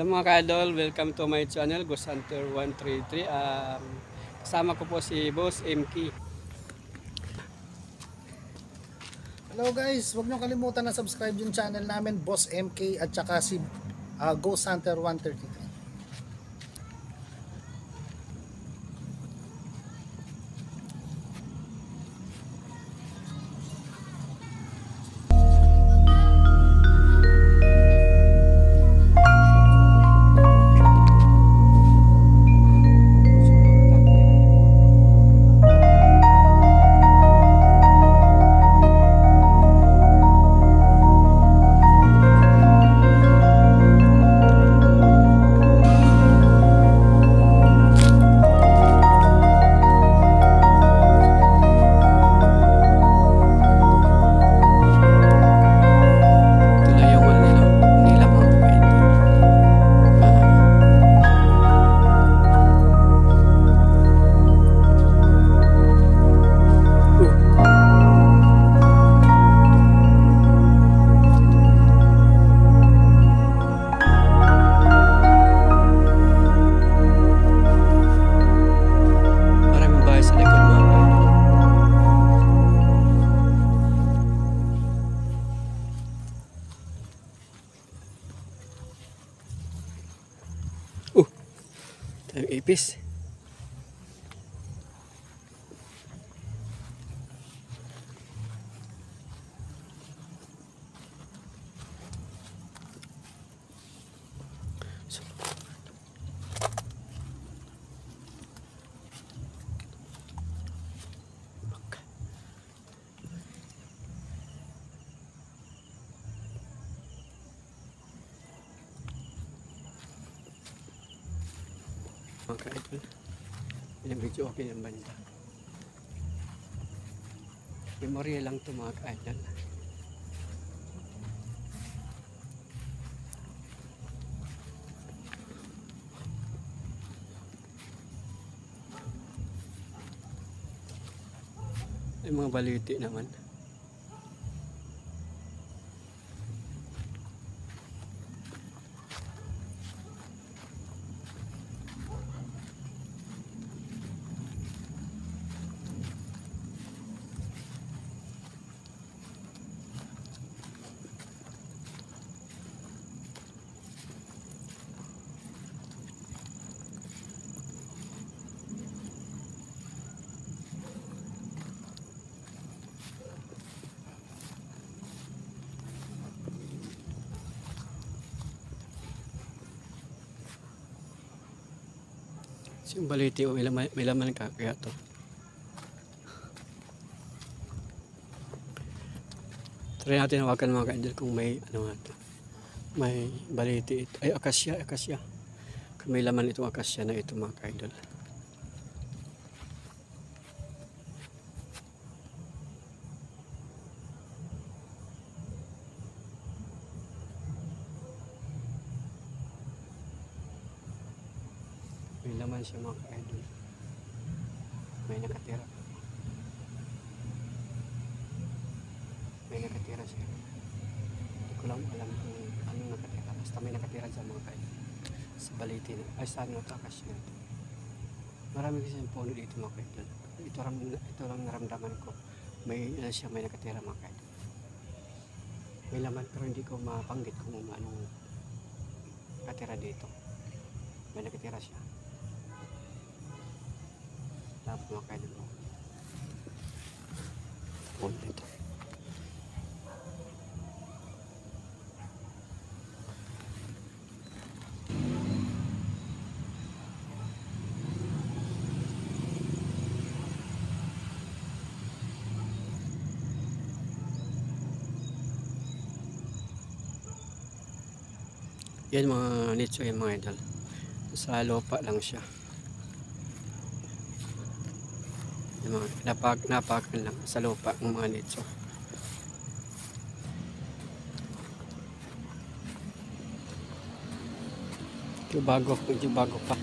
Hello mga ka-idol, welcome to my channel, Ghost Hunter 133. Kasama ko po si Boss MK. Hello guys, huwag niyo kalimutan na subscribe yung channel namin, Boss MK at saka si Ghost Hunter 133. Tayong ipis. Mga ka-idol, yung video okay yung banda. Memorya lang ito mga ka-idol. Yung mga baliti naman. Yung baliti o may laman ka kaya to. Try natin hawakan mga ka-idol kung may ano nga to. May baliti ito. Ay, akasya. Kung may laman itong akasya na ito mga ka-idol. May laman siya mga ka-idol. May nakatira. May nakatira siya. Hindi ko lang alam kung anong nakatira. Basta may nakatira siya mga ka-idol. Sa baliti na. Ay sa ano takas niya. Marami kasi yung puno dito mga ka-idol. Ito lang naramdaman ko. May siya may nakatira mga ka-idol. May laman pero hindi ko mapanggit kung anong nakatira dito. May nakatira siya. Tapos mga kaidol mo. Puno dito. Yan mga nicho yung mga idol. Sa lupa lang siya. Yung mga napakan lang sa lupa ng mga nicho. Medyo bago pa.